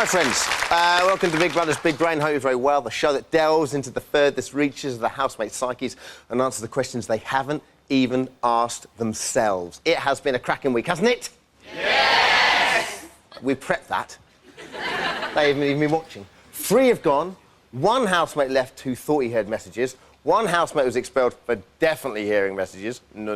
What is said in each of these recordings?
my friends. Welcome to Big Brother's Big Brain. Hope you're very well. The show that delves into the furthest reaches of the housemates' psyches and answers the questions they haven't even asked themselves. It has been a cracking week, hasn't it? Yes! We prepped that. They haven't even been watching. 3 have gone. 1 housemate left who thought he heard messages. 1 housemate was expelled for definitely hearing messages. No.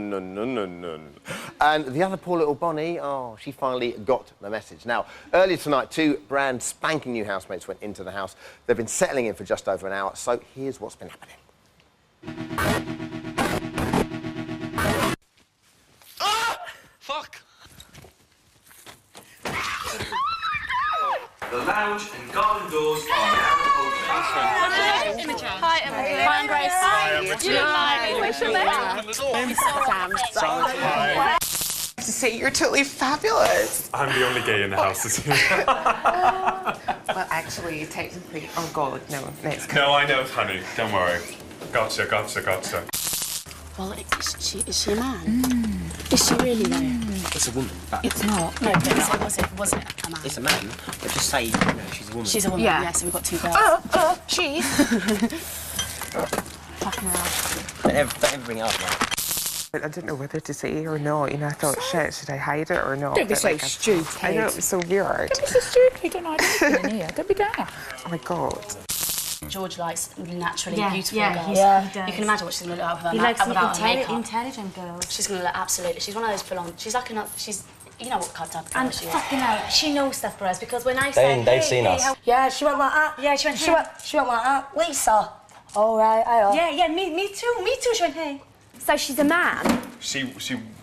And the other poor little Bonnie, oh, she finally got the message. Now, earlier tonight, 2 brand spanking new housemates went into the house. They've been settling in for just over an hour, so here's what's been happening. Ah! Fuck! The lounge and garden doors are now open. Hi, Imogen. Hi, I'm Grace. Hi. To say you're totally fabulous. I'm the only gay in the house this year. Well, actually, technically, oh God, no, it's No, I know, honey. Don't worry. Gotcha. Well, is she a man? Is she really though? It's a woman, but... It's not. No, but was it a man? It's a man, but just say, she's a woman. She's a woman, yeah, so we've got 2 girls. She's... Fucking hell. Don't ever bring it up, man. I didn't know whether to say or not. You know, I thought, shit, should I hide it or not? Don't be But, so like, stupid. I know, it was so weird. Don't be so stupid. Don't hide anything in here. Don't be daft. Oh my God. George likes naturally beautiful yeah, girls. he does. You can imagine what she's going to look like He likes without her makeup. intelligent girls. She's going to look absolutely... She's one of those full-on... She's like she's... You know what type of girl And she is. fucking hell, she knows stuff, Perez, because when I said... They've seen us. Yeah, she went like that. Yeah, she went, She went like that. Lisa. All right, I are. Yeah, me too. She went, hey. So she's a man? She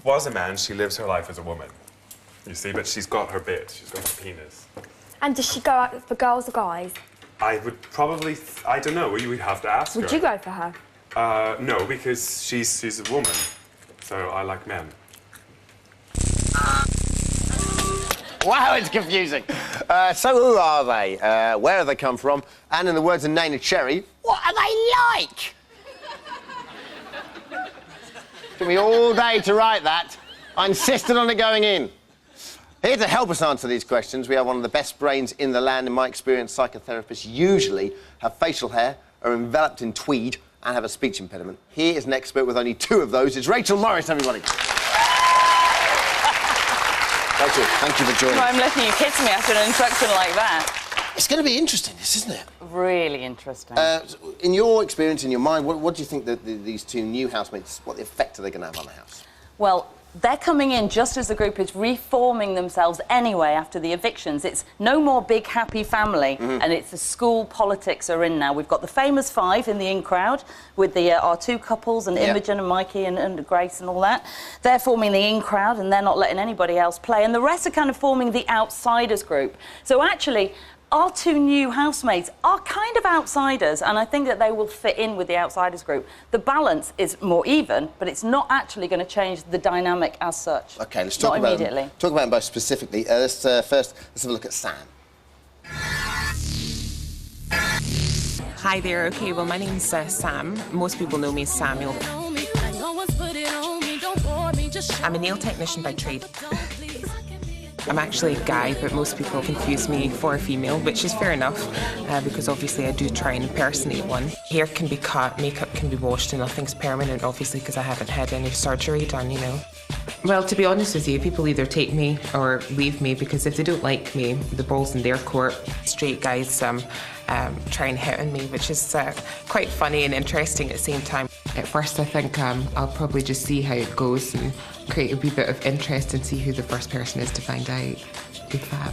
was a man. She lives her life as a woman. You see, but she's got her bit. She's got her penis. And does she go out for girls or guys? I would probably... I don't know. You would have to ask her. Would you go for her? No, because she's a woman. So I like men. Wow, it's confusing. So who are they? Where have they come from? And in the words of Nana Cherry, what are they like? Took me all day to write that. I insisted on it going in. Here to help us answer these questions, we have one of the best brains in the land. In my experience, psychotherapists usually have facial hair, are enveloped in tweed, and have a speech impediment. Here is an expert with only 2 of those. It's Rachel Morris, everybody. Rachel, thank you for joining. No, I'm letting you kiss me after an introduction like that. It's going to be interesting, this, isn't it? Really interesting. In your experience, in your mind, what do you think that these 2 new housemates, what effect are they going to have on the house? Well, they're coming in just as the group is reforming themselves anyway after the evictions. It's no more big, happy family, and it's the school politics are in now. We've got the famous 5 in the in crowd with our 2 couples and Imogen and Mikey and Grace and all that. They're forming the in crowd and they're not letting anybody else play. And the rest are kind of forming the outsiders group. So actually, our 2 new housemates are kind of outsiders, and I think that they will fit in with the outsiders group. The balance is more even, but it's not actually going to change the dynamic as such. OK, let's talk about them. Talk about them both specifically. First, let's have a look at Sam. Hi there. OK, well, my name's Sam. Most people know me as Samuel. I'm a nail technician by trade. I'm actually a guy, but most people confuse me for a female, which is fair enough, because obviously I do try and impersonate one. Hair can be cut, makeup can be washed, and nothing's permanent, obviously, because I haven't had any surgery done, you know. Well, to be honest with you, people either take me or leave me, because if they don't like me, the ball's in their court. Straight guys try and hit on me, which is quite funny and interesting at the same time. At first, I think I'll probably just see how it goes and create a wee bit of interest and see who the first person is to find out. Big fab.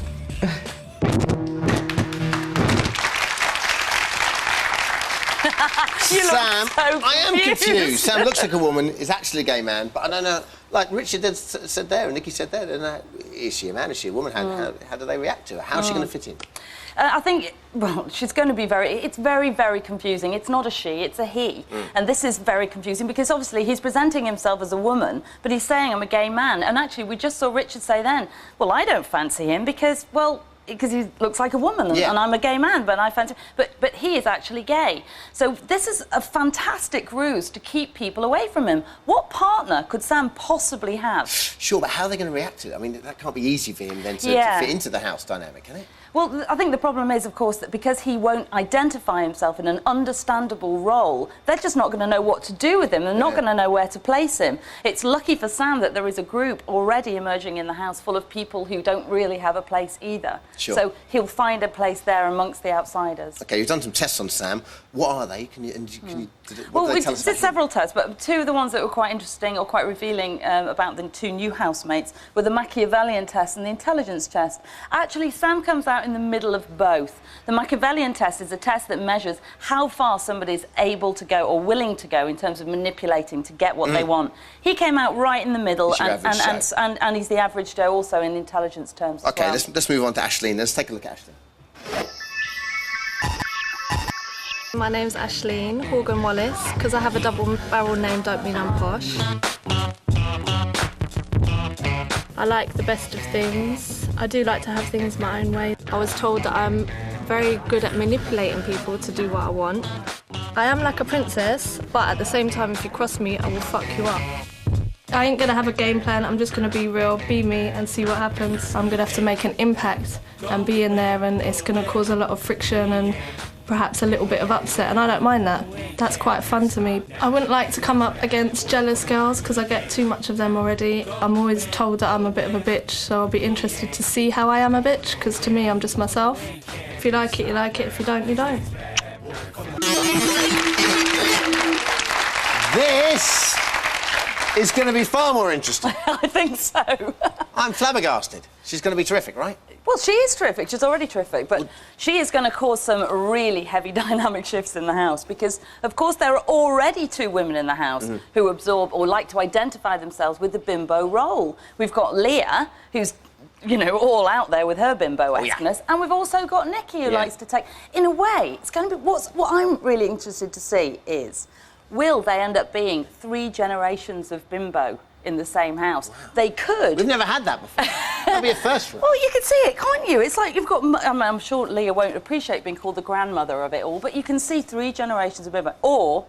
Sam, so I am confused. Sam looks like a woman, is actually a gay man, but I don't know. Like Richard said there, and Nikki said there, is she a man, is she a woman? How do they react to her? How's she going to fit in? I think, well, she's going to be it's very, very confusing. It's not a she, it's a he. And this is very confusing because obviously he's presenting himself as a woman, but he's saying I'm a gay man. And actually, we just saw Richard say then, well, I don't fancy him because, well, because he looks like a woman, Yeah. and I'm a gay man, but I fancy... But he is actually gay. So this is a fantastic ruse to keep people away from him. What partner could Sam possibly have? Sure, but how are they going to react to it? I mean, that can't be easy for him then to fit into the house dynamic, can it? Well, I think the problem is, of course, that because he won't identify himself in an understandable role, they're just not going to know what to do with him. They're not going to know where to place him. It's lucky for Sam that there is a group already emerging in the house full of people who don't really have a place either. Sure. So he'll find a place there amongst the outsiders. OK, you've done some tests on Sam. What are they? What Well, do they we tell us did about him? several tests, but two of the ones that were quite interesting or quite revealing about the two new housemates were the Machiavellian test and the intelligence test. Actually, Sam comes out in the middle of both. The Machiavellian test is a test that measures how far somebody's able to go or willing to go in terms of manipulating to get what they want. He came out right in the middle, He's your average Joe. and he's the average Joe also in intelligence terms as OK, well. let's move on to Aisling. Let's take a look at Aisling. My name's Aisling Horgan Wallace. Because I have a double barrel name don't mean I'm posh. I like the best of things. I do like to have things my own way. I was told that I'm very good at manipulating people to do what I want. I am like a princess, but at the same time, if you cross me, I will fuck you up. I ain't gonna have a game plan, I'm just gonna be real, be me and see what happens. I'm gonna have to make an impact and be in there, and it's gonna cause a lot of friction and perhaps a little bit of upset, and I don't mind that. That's quite fun to me. I wouldn't like to come up against jealous girls because I get too much of them already. I'm always told that I'm a bit of a bitch, so I'll be interested to see how I am a bitch, because to me I'm just myself. If you like it, you like it. If you don't, you don't. This is going to be far more interesting. I think so. I'm flabbergasted. She's going to be terrific, right? Well, she is terrific. She's already terrific. But she is going to cause some really heavy dynamic shifts in the house because, of course, there are already two women in the house who absorb or like to identify themselves with the bimbo role. We've got Leah, who's, you know, all out there with her bimbo-esqueness. And we've also got Nikki, who likes to take... In a way, it's going to be... What I'm really interested to see is, will they end up being 3 generations of bimbo in the same house? They could. We've never had that before. That'd be a first for us. Well, you can see it, can't you? It's like you've got... I'm sure Leah won't appreciate being called the grandmother of it all, but you can see 3 generations of bimbo. Or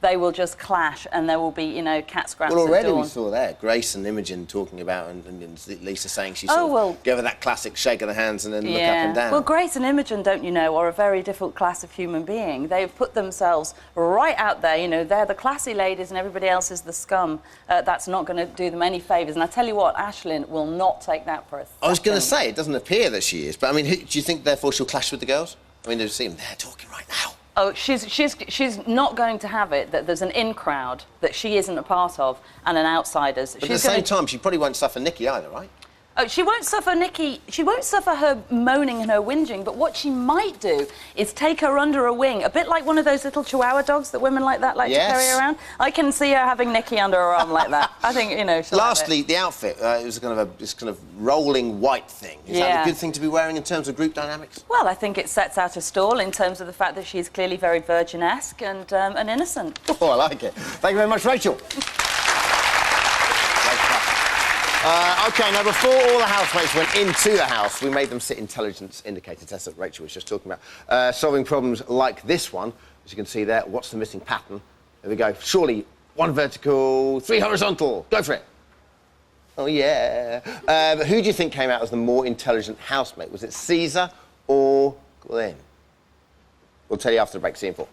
they will just clash and there will be, you know, cat scraps Well, already at dawn. we saw there Grace and Imogen talking about and Lisa saying she sort of gave her that classic shake of the hands and then look up and down. Well, Grace and Imogen, don't you know, are a very different class of human being. They've put themselves right out there, you know, they're the classy ladies and everybody else is the scum. That's not going to do them any favours. And I tell you what, Aisling will not take that for us. I was going to say, it doesn't appear that she is, but I mean, do you think therefore she'll clash with the girls? I mean, they've seen them, they're talking right now. Oh, she's not going to have it that there's an in crowd that she isn't a part of and an outsiders. But at the same time, she probably won't suffer Nikki either, right? Oh, she won't suffer Nikki. She won't suffer her moaning and her whinging. But what she might do is take her under a wing, a bit like one of those little Chihuahua dogs that women like that like to carry around. I can see her having Nikki under her arm like that. I think, you know. Lastly, the outfit. It was this kind of rolling white thing. Is that a good thing to be wearing in terms of group dynamics? Well, I think it sets out a stall in terms of the fact that she's clearly very virgin-esque and innocent. Oh, I like it. Thank you very much, Rachel. OK, now, before all the housemates went into the house, we made them sit intelligence indicator tests that Rachel was just talking about. Solving problems like this one, as you can see there, what's the missing pattern? There we go. Surely 1 vertical, 3 horizontal. Go for it. Oh, yeah. But who do you think came out as the more intelligent housemate? Was it Caesar or Glenn? We'll tell you after the break. See you in 4.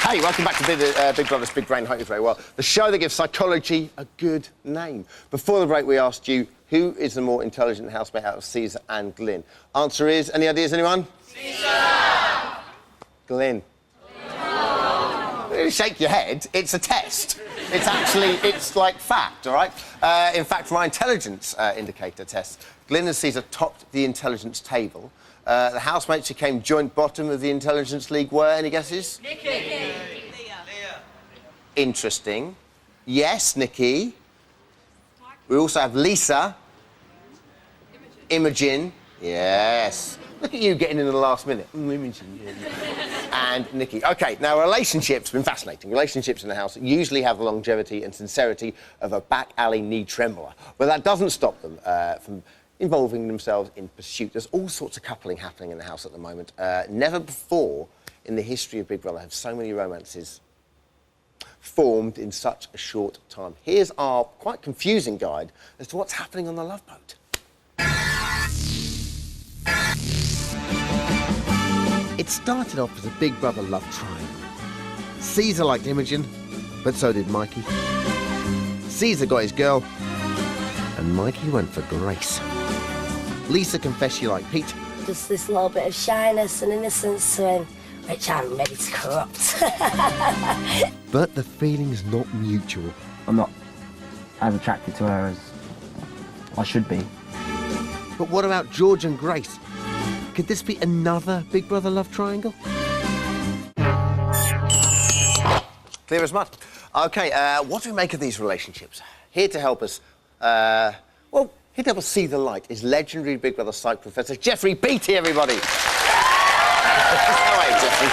Hey, welcome back to Big Brother's Big Brain. Hope you're very well. The show that gives psychology a good name. Before the break, we asked you, who is the more intelligent housemate out of Caesar and Glyn? Answer is, any ideas, anyone? Caesar! Glyn. No. Shake your head. It's a test. It's actually, it's like fact, all right? In fact, for my intelligence indicator test, Glyn and Caesar topped the intelligence table. The housemates who came joint bottom of the Intelligence League were, any guesses? Nikki. Leah. Interesting. Yes, Nikki. We also have Lisa. Imogen. Yes. Look at you getting in the last minute. Imogen. and Nikki. OK, now, relationships have been fascinating. Relationships in the house usually have the longevity and sincerity of a back-alley knee trembler. But that doesn't stop them from involving themselves in pursuit. There's all sorts of coupling happening in the house at the moment. Never before in the history of Big Brother have so many romances formed in such a short time. Here's our quite confusing guide as to what's happening on the Love Boat. It started off as a Big Brother love triangle. Caesar liked Imogen, but so did Mikey. Caesar got his girl, and Mikey went for Grace. Lisa confessed she liked Pete. Just this little bit of shyness and innocence to him, which I'm ready to corrupt. But the feeling's not mutual. I'm not as attracted to her as I should be. But what about George and Grace? Could this be another Big Brother love triangle? Clear as mud. OK, what do we make of these relationships? Here to help us, here to help us see the light is legendary Big Brother psych professor Jeffrey Beattie, everybody. How are you, Jeffrey?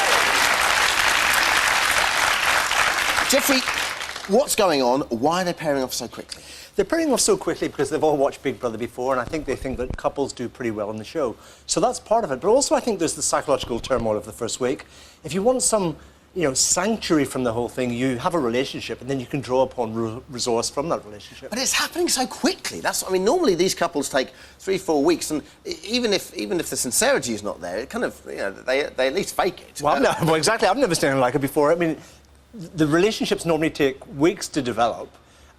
Jeffrey, what's going on? Why are they pairing off so quickly? They're pairing off so quickly because they've all watched Big Brother before, and I think they think that couples do pretty well on the show. So that's part of it. But also I think there's the psychological turmoil of the first week. If you want some, sanctuary from the whole thing, you have a relationship, and then you can draw upon resource from that relationship. But it's happening so quickly. Normally these couples take 3-4 weeks, and even if the sincerity is not there, it kind of, they at least fake it. Well, exactly. I've never seen anything like it before. I mean, the relationships normally take weeks to develop,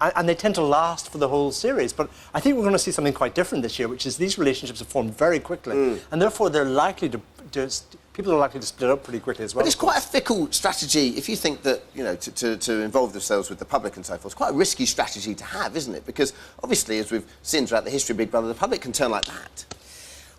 and they tend to last for the whole series. But I think we're going to see something quite different this year, which is these relationships are formed very quickly, and therefore they're likely to people are likely to split up pretty quickly as well. But it's quite a fickle strategy if you think that, to involve themselves with the public and so forth. It's quite a risky strategy to have, isn't it? Because obviously, as we've seen throughout the history of Big Brother, the public can turn like that.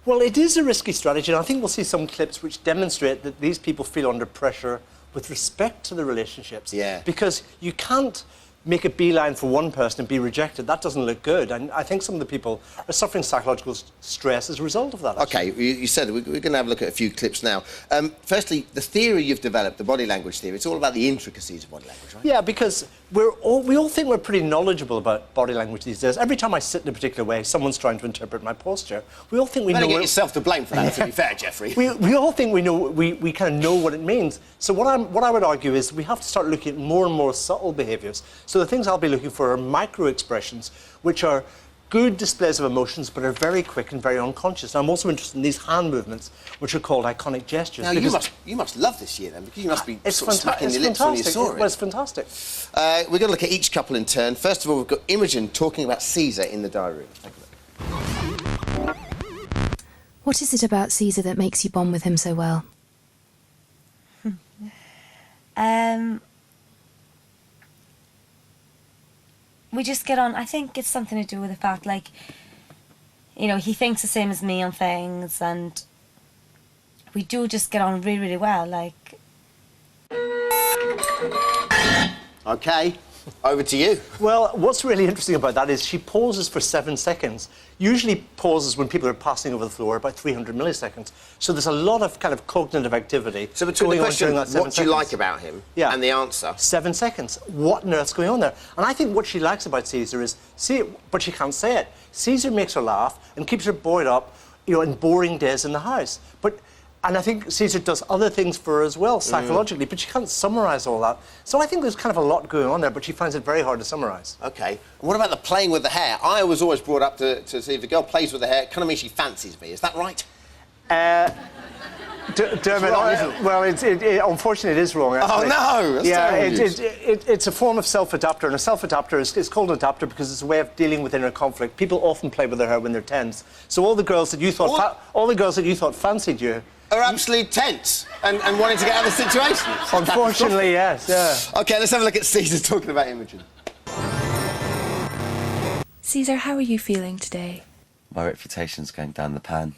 Well, it is a risky strategy, and I think we'll see some clips which demonstrate that these people feel under pressure with respect to the relationships. Yeah. Because you can't make a beeline for one person and be rejected. That doesn't look good. And I think some of the people are suffering psychological stress as a result of that. Actually. OK, you said we're going to have a look at a few clips now. Firstly, the theory you've developed, the body language theory, it's all about the intricacies of body language, right? Yeah, because we all think we're pretty knowledgeable about body language these days. Every time I sit in a particular way, someone's trying to interpret my posture. We all think we know... You get yourself to blame for that, to be fair, Jeffrey. We all think we know, we kind of know what it means. So what I would argue is we have to start looking at more and more subtle behaviours. So the things I'll be looking for are micro-expressions, which are good displays of emotions, but are very quick and very unconscious. And I'm also interested in these hand movements, which are called iconic gestures. Now, you must love this year, then, because you must be sort of smacking your lips when you saw it. Well, it's fantastic. We're going to look at each couple in turn. First of all, we've got Imogen talking about Caesar in the diary room. Take a look. What is it about Caesar that makes you bond with him so well? We just get on. I think it's something to do with the fact, he thinks the same as me on things, and we do just get on really, really well, OK, over to you. Well, what's really interesting about that is she pauses for 7 seconds. Usually pauses when people are passing over the floor about 300 milliseconds. So there's a lot of kind of cognitive activity. So between the question, what do you like about him, and the answer? 7 seconds. What on earth's going on there? And I think what she likes about Caesar is, but she can't say it. Caesar makes her laugh and keeps her buoyed up, in boring days in the house. And I think Caesar does other things for her as well, psychologically, but she can't summarise all that. So I think there's kind of a lot going on there, but she finds it very hard to summarise. OK. What about the playing with the hair? I was always brought up to see if a girl plays with the hair, it kind of means she fancies me. Is that right? Dermot, well, unfortunately, it is wrong, actually. Oh, no! That's it's a form of self-adapter, and a self-adapter is called an adapter because it's a way of dealing with inner conflict. People often play with their hair when they're tense. So all the girls that you thought fancied you are absolutely tense and wanting to get out of the situation. Unfortunately, yes, yeah. OK, let's have a look at Caesar talking about Imogen. Caesar, how are you feeling today? My reputation's going down the pan.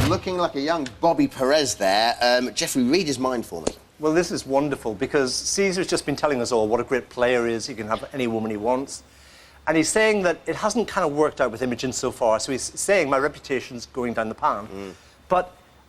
Looking like a young Bobby Perez there. Jeffrey, read his mind for me. Well, this is wonderful because Caesar's just been telling us all what a great player he is. He can have any woman he wants. And he's saying that it hasn't kind of worked out with Imogen so far. So he's saying my reputation's going down the pan.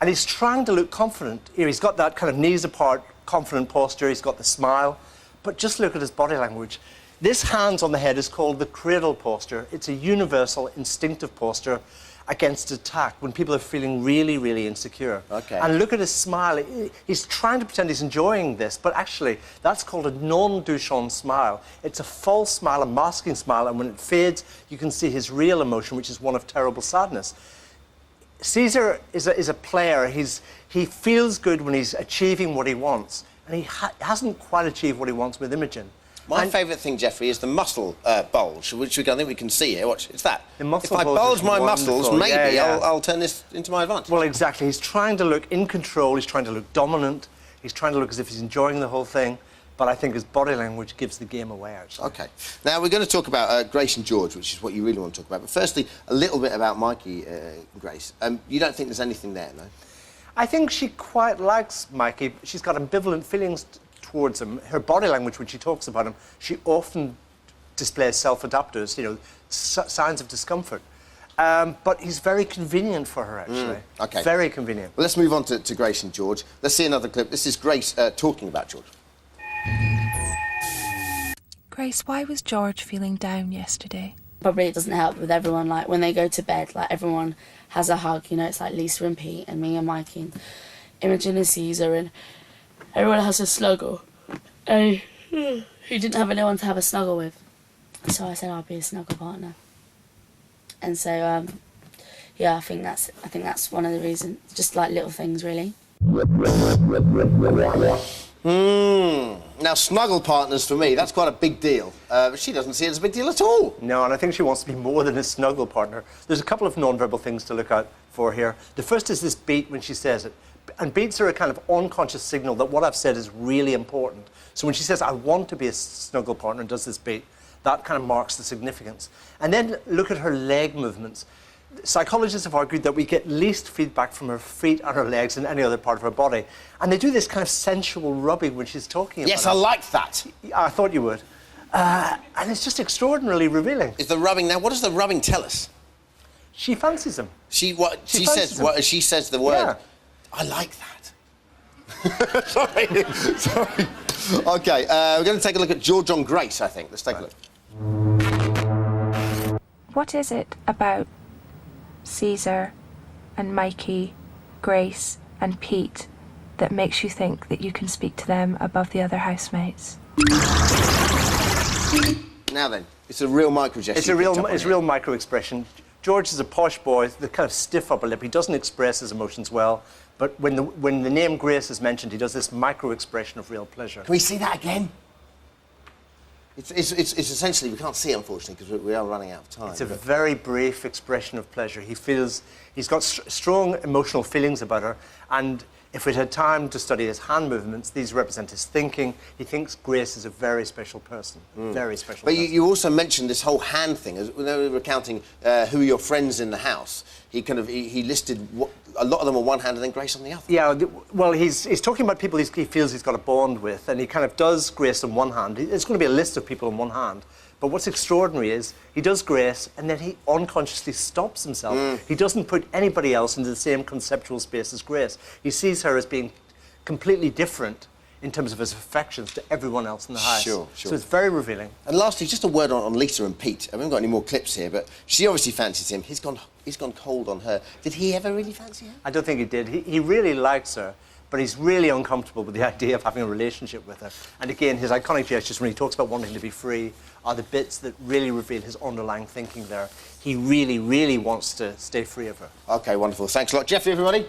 And he's trying to look confident. Here, he's got that kind of knees apart, confident posture. He's got the smile. But just look at his body language. This hands on the head is called the cradle posture. It's a universal instinctive posture against attack when people are feeling really, really insecure. Okay. And look at his smile. He's trying to pretend he's enjoying this, but actually, that's called a non-Duchamp smile. It's a false smile, a masking smile, and when it fades, you can see his real emotion, which is one of terrible sadness. Caesar is a player. He feels good when he's achieving what he wants, and he hasn't quite achieved what he wants with Imogen. My favourite thing, Jeffrey, is the muscle bulge, which I think we can see here. Watch, it's that. The muscle if I bulge bulge is my wonderful. muscles, maybe Yeah. I'll turn this into my advantage. Well, exactly. He's trying to look in control. He's trying to look dominant. He's trying to look as if he's enjoying the whole thing. But I think his body language gives the game away, actually. OK. Now, we're going to talk about Grace and George, which is what you really want to talk about. But firstly, a little bit about Mikey, Grace. You don't think there's anything there, no? I think she quite likes Mikey. She's got ambivalent feelings towards him. Her body language, when she talks about him, she often displays self-adapters, you know, signs of discomfort. But he's very convenient for her, actually. OK. Very convenient. Well, let's move on to Grace and George. Let's see another clip. This is Grace talking about George. Grace, why was George feeling down yesterday? Probably it doesn't help with everyone, like when they go to bed, like everyone has a hug, you know, it's like Lisa and Pete and me and Mikey and Imogen and Caesar, and everyone has a snuggle. And he didn't have anyone to have a snuggle with. So I said I'll be a snuggle partner. And so yeah, I think that's one of the reasons, just like little things really. Now, snuggle partners for me, that's quite a big deal. But she doesn't see it as a big deal at all. No, and I think she wants to be more than a snuggle partner. There's a couple of non-verbal things to look out for here. The first is this beat when she says it. And beats are a kind of unconscious signal that what I've said is really important. So when she says, I want to be a snuggle partner, and does this beat, that kind of marks the significance. And then look at her leg movements. Psychologists have argued that we get least feedback from her feet and her legs than any other part of her body. And they do this kind of sensual rubbing when she's talking about Yes, I like that. I thought you would. And it's just extraordinarily revealing. Is the rubbing... Now, what does the rubbing tell us? She fancies him. She says the word... Yeah. I like that. Sorry. OK, we're going to take a look at George on Grace, I think. Let's take a look. What is it about Caesar and Mikey, Grace and Pete that makes you think that you can speak to them above the other housemates? Now then, it's a real micro gesture. It's a real micro expression. George is a posh boy, the kind of stiff upper lip. He doesn't express his emotions well, but when the name Grace is mentioned, he does this micro expression of real pleasure. Can we see that again? It's essentially, we can't see it, unfortunately, because we are running out of time. It's a very brief expression of pleasure. He feels... He's got strong emotional feelings about her, and if we'd had time to study his hand movements, these represent his thinking. He thinks Grace is a very special person. Very special person. But you also mentioned this whole hand thing. When they were recounting who are your friends in the house, he listed a lot of them on one hand and then Grace on the other. Yeah, well, he's talking about people he feels he's got a bond with, and he kind of does Grace on one hand. It's going to be a list of people on one hand. But what's extraordinary is he does Grace and then he unconsciously stops himself. He doesn't put anybody else into the same conceptual space as Grace. He sees her as being completely different in terms of his affections to everyone else in the house. Sure. So it's very revealing. And lastly, just a word on Lisa and Pete. I haven't got any more clips here, but she obviously fancies him. He's gone cold on her. Did he ever really fancy her? I don't think he did. He really likes her, but he's really uncomfortable with the idea of having a relationship with her. And again, his iconic gestures when he talks about wanting to be free are the bits that really reveal his underlying thinking there. He really, really wants to stay free of her. OK, wonderful. Thanks a lot. Jeffrey, everybody.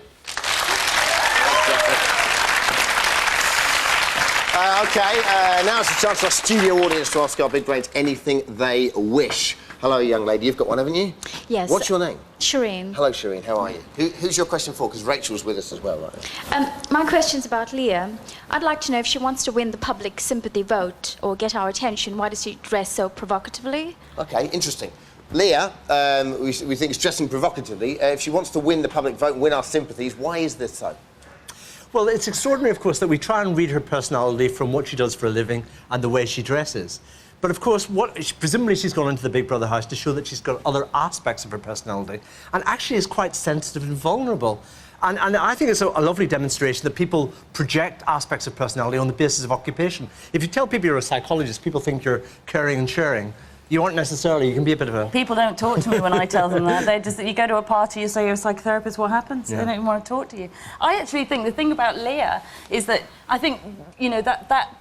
Now it's a chance for our studio audience to ask our big brains anything they wish. Hello, young lady. You've got one, haven't you? Yes. What's your name? Shireen. Hello, Shireen. How are you? Who's your question for? Because Rachel's with us as well, right? My question's about Leah. I'd like to know if she wants to win the public sympathy vote or get our attention, why does she dress so provocatively? OK, interesting. Leah, we think is dressing provocatively. If she wants to win the public vote and win our sympathies, why is this so? Well, it's extraordinary, of course, that we try and read her personality from what she does for a living and the way she dresses. But, of course, presumably she's gone into the Big Brother house to show that she's got other aspects of her personality and actually is quite sensitive and vulnerable. And I think it's a lovely demonstration that people project aspects of personality on the basis of occupation. If you tell people you're a psychologist, people think you're caring and sharing. You aren't necessarily. You can be a bit of a... People don't talk to me when I tell them that. They just, you go to a party, you say you're a psychotherapist, what happens? Yeah. They don't even want to talk to you. I actually think the thing about Leah is that I think, you know, that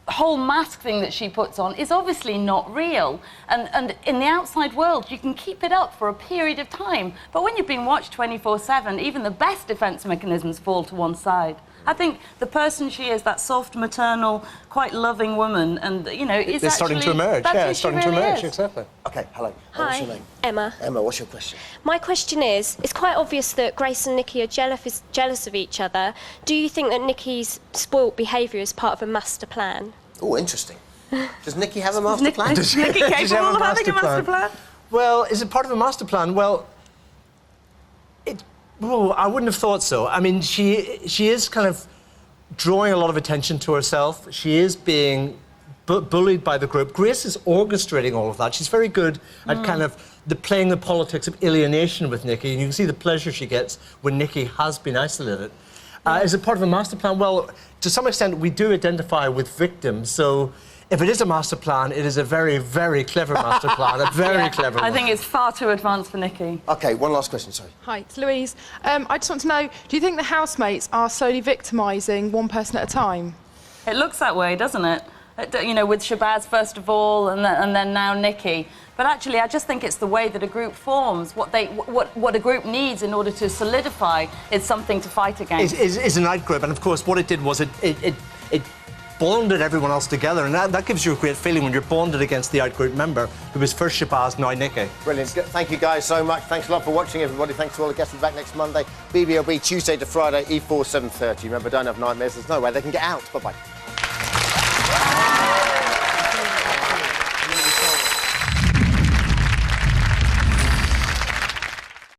whole mask thing that she puts on is obviously not real. And in the outside world, you can keep it up for a period of time. But when you've been watched 24/7, even the best defence mechanisms fall to one side. I think the person she is, that soft, maternal, quite loving woman, and, you know, is It's starting to emerge, yeah, it's starting to emerge, exactly. OK, hello. Hi, What's your name? Emma. Emma, what's your question? My question is, it's quite obvious that Grace and Nikki are jealous of each other. Do you think that Nikki's spoilt behaviour is part of a master plan? Oh, interesting. Does Nikki have a master plan? Is Nikki capable of having a master plan? Well, is it part of a master plan? Well, I wouldn't have thought so. I mean, she is kind of drawing a lot of attention to herself. She is being bullied by the group. Grace is orchestrating all of that. She's very good at kind of playing the politics of alienation with Nikki, and you can see the pleasure she gets when Nikki has been isolated. Is it part of a master plan? Well, to some extent, we do identify with victims, so if it is a master plan, it is a very, very clever master plan, a very clever one. I think it's far too advanced for Nikki. OK, one last question, sorry. Hi, it's Louise. I just want to know, do you think the housemates are slowly victimising one person at a time? It looks that way, doesn't it? You know, with Shabazz first of all, and then now Nikki. But actually, I just think it's the way that a group forms. What a group needs in order to solidify is something to fight against. Is an out-group, and of course, what it did was it bonded everyone else together, and that gives you a great feeling when you're bonded against the out-group member, who was first Shabazz, now Nikki. Brilliant. Thank you guys so much. Thanks a lot for watching, everybody. Thanks to all the guests. We'll be back next Monday. BBUK Tuesday to Friday, E4 7:30. Remember, don't have nightmares. There's no way they can get out. Bye-bye.